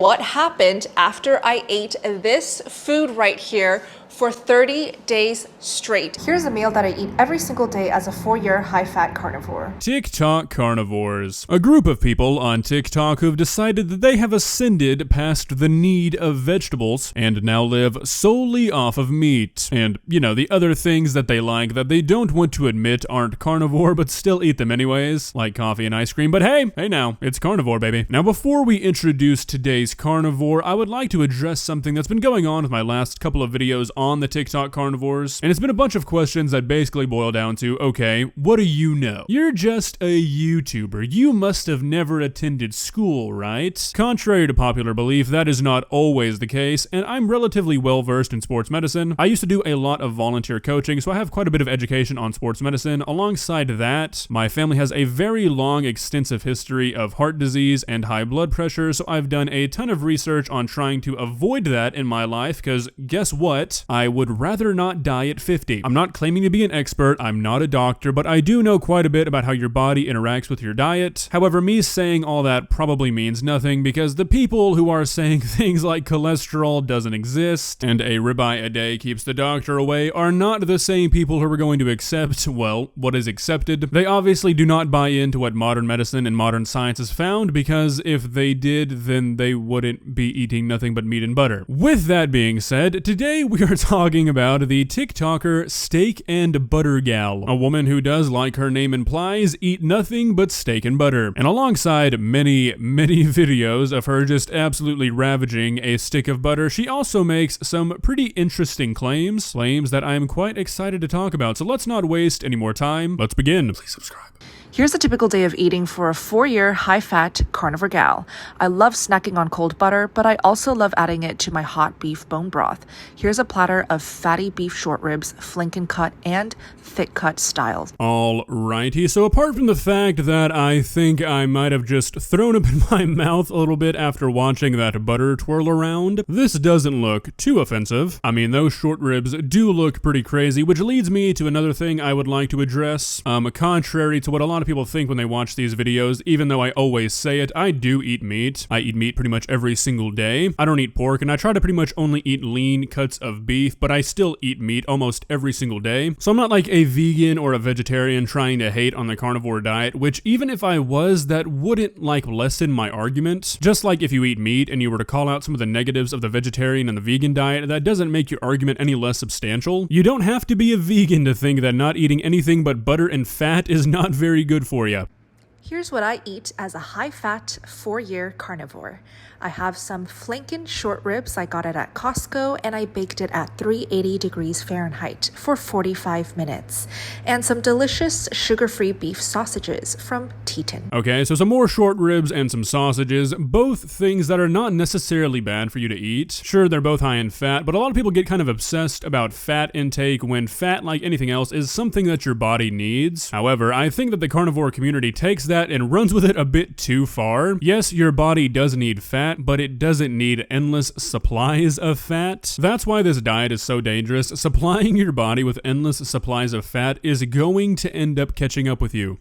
What happened after I ate this food right here for 30 days straight. Here's a meal that I eat every single day as a 4-year high-fat carnivore. TikTok carnivores. A group of people on TikTok who've decided that they have ascended past the need of vegetables and now live solely off of meat. And, you know, the other things that they like that they don't want to admit aren't carnivore but still eat them anyways, like coffee and ice cream. But hey now, it's carnivore, baby. Now before we introduce today's carnivore, I would like to address something that's been going on with my last couple of videos on the TikTok carnivores, and it's been a bunch of questions that basically boil down to, okay, what do you know? You're just a YouTuber. You must have never attended school, right? Contrary to popular belief, that is not always the case, and I'm relatively well versed in sports medicine. I used to do a lot of volunteer coaching, so I have quite a bit of education on sports medicine. Alongside that, my family has a very long, extensive history of heart disease and high blood pressure, so I've done a ton of research on trying to avoid that in my life, because guess what? I would rather not die at 50. I'm not claiming to be an expert, I'm not a doctor, but I do know quite a bit about how your body interacts with your diet. However, me saying all that probably means nothing, because the people who are saying things like cholesterol doesn't exist and a ribeye a day keeps the doctor away are not the same people who are going to accept, well, what is accepted. They obviously do not buy into what modern medicine and modern science has found, because if they did, then they wouldn't be eating nothing but meat and butter. With that being said, today we are talking about the TikToker Steak and Butter Gal, a woman who does, like her name implies, eat nothing but steak and butter. And alongside many videos of her just absolutely ravaging a stick of butter, she also makes some pretty interesting claims that I am quite excited to talk about. So let's not waste any more time. Let's begin. Please subscribe. Here's a typical day of eating for a 4-year high-fat carnivore gal. I love snacking on cold butter, but I also love adding it to my hot beef bone broth. Here's a platter of fatty beef short ribs, flank cut and thick cut styles. Alrighty, so apart from the fact that I think I might have just thrown up in my mouth a little bit after watching that butter twirl around, this doesn't look too offensive. I mean, those short ribs do look pretty crazy, which leads me to another thing I would like to address. Contrary to what a lot of people think when they watch these videos, even though I always say it, I do eat meat. I eat meat pretty much every single day. I don't eat pork, and I try to pretty much only eat lean cuts of beef, but I still eat meat almost every single day. So I'm not like a vegan or a vegetarian trying to hate on the carnivore diet, which even if I was, that wouldn't like lessen my argument. Just like if you eat meat and you were to call out some of the negatives of the vegetarian and the vegan diet, that doesn't make your argument any less substantial. You don't have to be a vegan to think that not eating anything but butter and fat is not very good for you. Here's what I eat as a high-fat 4-year carnivore. I have some flanken short ribs. I got it at Costco and I baked it at 380 degrees Fahrenheit for 45 minutes. And some delicious sugar-free beef sausages from Teton. Okay, so some more short ribs and some sausages, both things that are not necessarily bad for you to eat. Sure, they're both high in fat, but a lot of people get kind of obsessed about fat intake when fat, like anything else, is something that your body needs. However, I think that the carnivore community takes that and runs with it a bit too far. Yes, your body does need fat, but it doesn't need endless supplies of fat. That's why this diet is so dangerous. Supplying your body with endless supplies of fat is going to end up catching up with you.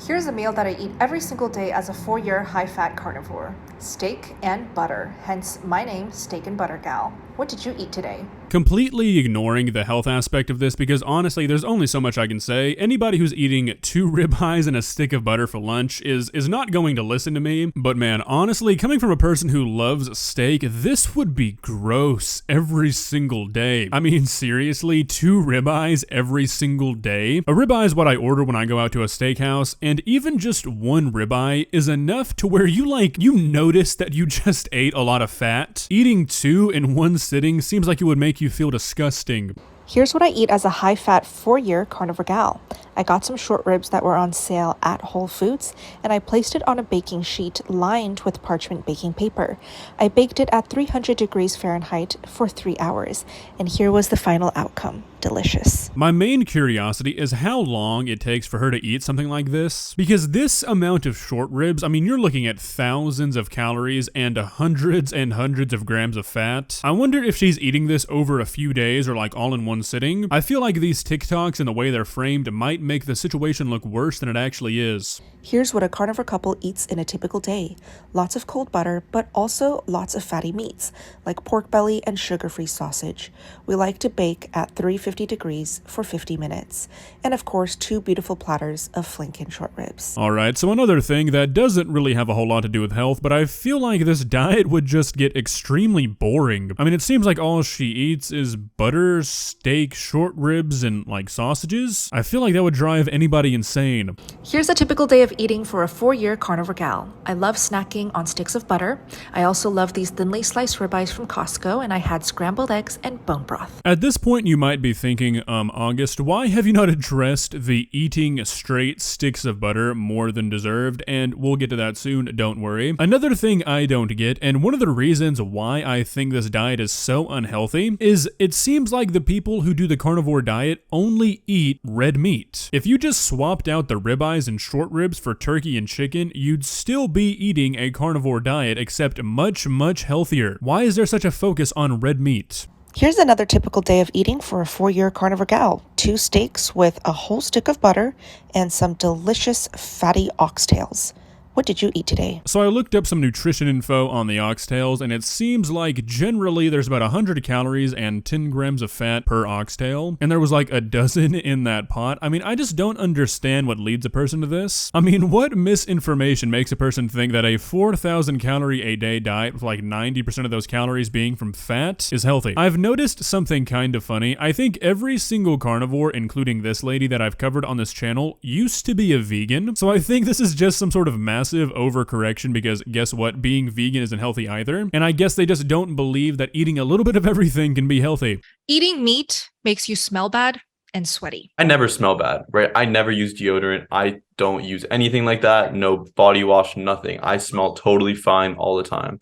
Here's a meal that I eat every single day as a 4-year high-fat carnivore. Steak and butter, hence my name, Steak and Butter Gal. What did you eat today? Completely ignoring the health aspect of this, because honestly, there's only so much I can say. Anybody who's eating 2 ribeyes and a stick of butter for lunch is not going to listen to me. But man, honestly, coming from a person who loves steak, this would be gross every single day. I mean, seriously, 2 ribeyes every single day? A ribeye is what I order when I go out to a steakhouse, and even just 1 ribeye is enough to where you notice that you just ate a lot of fat. Eating 2 in one sitting seems like it would make you feel disgusting. Here's what I eat as a high-fat 4-year carnivore gal. I got some short ribs that were on sale at Whole Foods, and I placed it on a baking sheet lined with parchment baking paper. I baked it at 300 degrees Fahrenheit for 3 hours, and here was the final outcome. Delicious. My main curiosity is how long it takes for her to eat something like this, because this amount of short ribs, I mean, you're looking at thousands of calories and hundreds and hundreds of grams of fat. I wonder if she's eating this over a few days or like all in one sitting. I feel like these TikToks and the way they're framed might make the situation look worse than it actually is. Here's what a carnivore couple eats in a typical day. Lots of cold butter, but also lots of fatty meats, like pork belly and sugar-free sausage. We like to bake at 350 degrees for 50 minutes. And of course, 2 beautiful platters of flanken short ribs. Alright, so another thing that doesn't really have a whole lot to do with health, but I feel like this diet would just get extremely boring. I mean, it seems like all she eats is butter, steak, short ribs, and like sausages. I feel like that would drive anybody insane. Here's a typical day of eating for a 4-year carnivore gal. I love snacking on sticks of butter. I also love these thinly sliced ribeyes from Costco, and I had scrambled eggs and bone broth. At this point, you might be thinking, August, why have you not addressed the eating straight sticks of butter more than deserved? And we'll get to that soon, don't worry. Another thing I don't get, and one of the reasons why I think this diet is so unhealthy, is it seems like the people who do the carnivore diet only eat red meat. If you just swapped out the ribeyes and short ribs for turkey and chicken, you'd still be eating a carnivore diet, except much, much healthier. Why is there such a focus on red meat? Here's another typical day of eating for a 4-year carnivore gal. 2 steaks with a whole stick of butter and some delicious fatty oxtails. What did you eat today? So I looked up some nutrition info on the oxtails, and it seems like generally there's about 100 calories and 10 grams of fat per oxtail, and there was like a dozen in that pot. I mean, I just don't understand what leads a person to this. I mean, what misinformation makes a person think that a 4,000 calorie a day diet with like 90% of those calories being from fat is healthy? I've noticed something kind of funny. I think every single carnivore, including this lady that I've covered on this channel, used to be a vegan, so I think this is just some sort of massive overcorrection, because guess what? Being vegan isn't healthy either. And I guess they just don't believe that eating a little bit of everything can be healthy. Eating meat makes you smell bad and sweaty. I never smell bad, right? I never use deodorant. I don't use anything like that. No body wash, nothing. I smell totally fine all the time.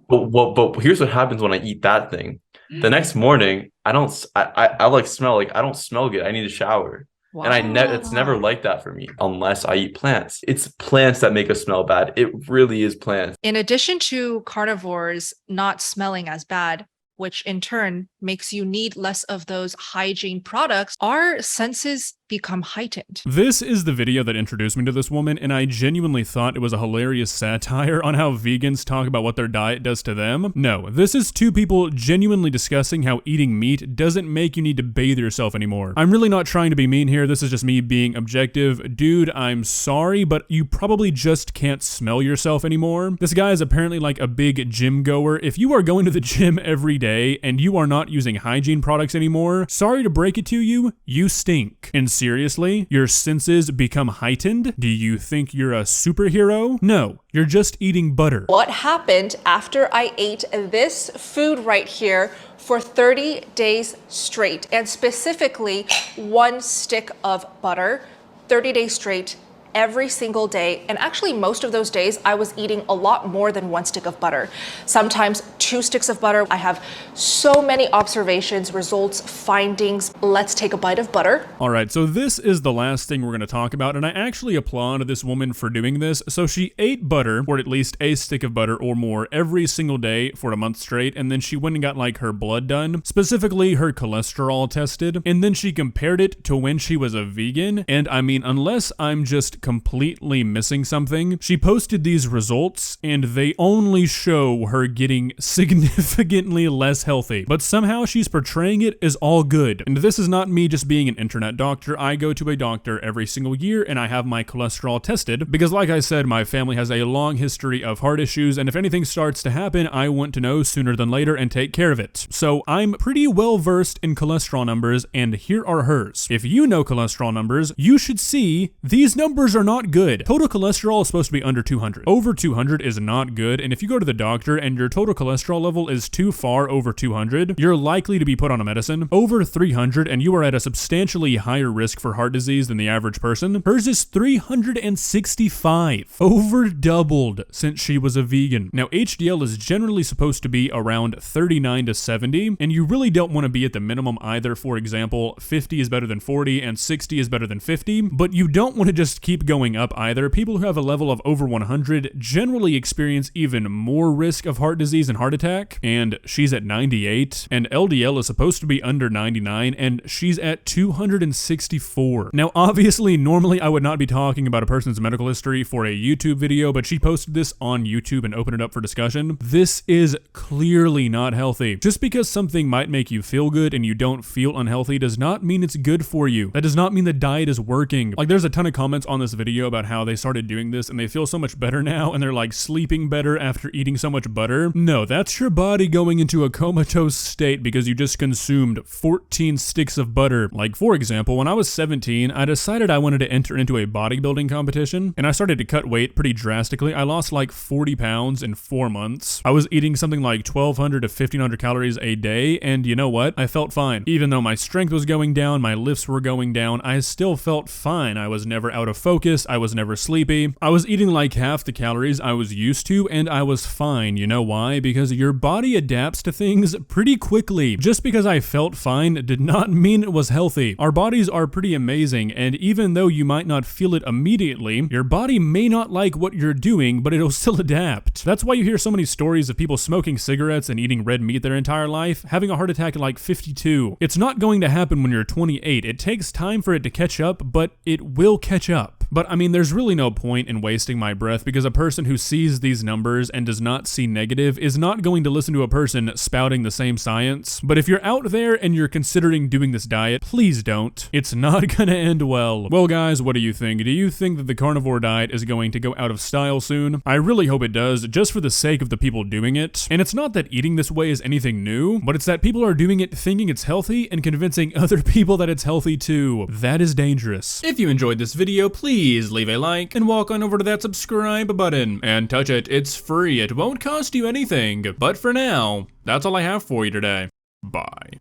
But here's what happens when I eat that thing. The next morning, I like smell like I don't smell good. I need a shower. Wow. And it's never like that for me unless I eat plants. It's plants that make us smell bad. It really is plants. In addition to carnivores not smelling as bad, which in turn makes you need less of those hygiene products, our senses become heightened. This is the video that introduced me to this woman, and I genuinely thought it was a hilarious satire on how vegans talk about what their diet does to them. No, this is 2 people genuinely discussing how eating meat doesn't make you need to bathe yourself anymore. I'm really not trying to be mean here. This is just me being objective. Dude, I'm sorry, but you probably just can't smell yourself anymore. This guy is apparently like a big gym goer. If you are going to the gym every day and you are not using hygiene products anymore, sorry to break it to you, you stink. And seriously, your senses become heightened? Do you think you're a superhero? No, you're just eating butter. What happened after I ate this food right here for 30 days straight, and specifically 1 stick of butter, 30 days straight, every single day. And actually most of those days I was eating a lot more than 1 stick of butter, sometimes 2 sticks of butter. I have so many observations, results, findings. Let's take a bite of butter. All right, so this is the last thing we're going to talk about, and I actually applaud this woman for doing this. So she ate butter, or at least a stick of butter or more, every single day for a month straight, and then she went and got like her blood done, specifically her cholesterol tested, and then she compared it to when she was a vegan. And I mean, unless I'm just completely missing something, she posted these results and they only show her getting significantly less healthy, but somehow she's portraying it as all good. And this is not me just being an internet doctor. I go to a doctor every single year and I have my cholesterol tested because, like I said, my family has a long history of heart issues, and if anything starts to happen, I want to know sooner than later and take care of it. So I'm pretty well versed in cholesterol numbers, and here are hers. If you know cholesterol numbers, you should see these numbers are not good. Total cholesterol is supposed to be under 200. Over 200 is not good, and if you go to the doctor and your total cholesterol level is too far over 200, you're likely to be put on a medicine. Over 300 and you are at a substantially higher risk for heart disease than the average person. Hers is 365. Over doubled since she was a vegan. Now HDL is generally supposed to be around 39 to 70, and you really don't want to be at the minimum either. For example, 50 is better than 40 and 60 is better than 50, but you don't want to just keep keep going up either. People who have a level of over 100 generally experience even more risk of heart disease and heart attack, and she's at 98, and LDL is supposed to be under 99, and she's at 264. Now, obviously, normally I would not be talking about a person's medical history for a YouTube video, but she posted this on YouTube and opened it up for discussion. This is clearly not healthy. Just because something might make you feel good and you don't feel unhealthy does not mean it's good for you. That does not mean the diet is working. Like, there's a ton of comments on this video about how they started doing this and they feel so much better now, and they're like sleeping better after eating so much butter. No, that's your body going into a comatose state because you just consumed 14 sticks of butter. Like, for example, when I was 17, I decided I wanted to enter into a bodybuilding competition, and I started to cut weight pretty drastically. I lost like 40 pounds in 4 months. I was eating something like 1,200 to 1,500 calories a day, and you know what? I felt fine. Even though my strength was going down, my lifts were going down, I still felt fine. I was never out of focus. I was never sleepy. I was eating like half the calories I was used to, and I was fine. You know why? Because your body adapts to things pretty quickly. Just because I felt fine did not mean it was healthy. Our bodies are pretty amazing, and even though you might not feel it immediately, your body may not like what you're doing, but it'll still adapt. That's why you hear so many stories of people smoking cigarettes and eating red meat their entire life, having a heart attack at like 52. It's not going to happen when you're 28. It takes time for it to catch up, but it will catch up. But I mean, there's really no point in wasting my breath, because a person who sees these numbers and does not see negative is not going to listen to a person spouting the same science. But if you're out there and you're considering doing this diet, please don't. It's not gonna end well. Well guys, what do you think? Do you think that the carnivore diet is going to go out of style soon? I really hope it does, just for the sake of the people doing it. And it's not that eating this way is anything new, but it's that people are doing it thinking it's healthy and convincing other people that it's healthy too. That is dangerous. If you enjoyed this video, please leave a like and walk on over to that subscribe button and touch it. It's free. It won't cost you anything. But for now, that's all I have for you today. Bye.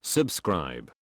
Subscribe.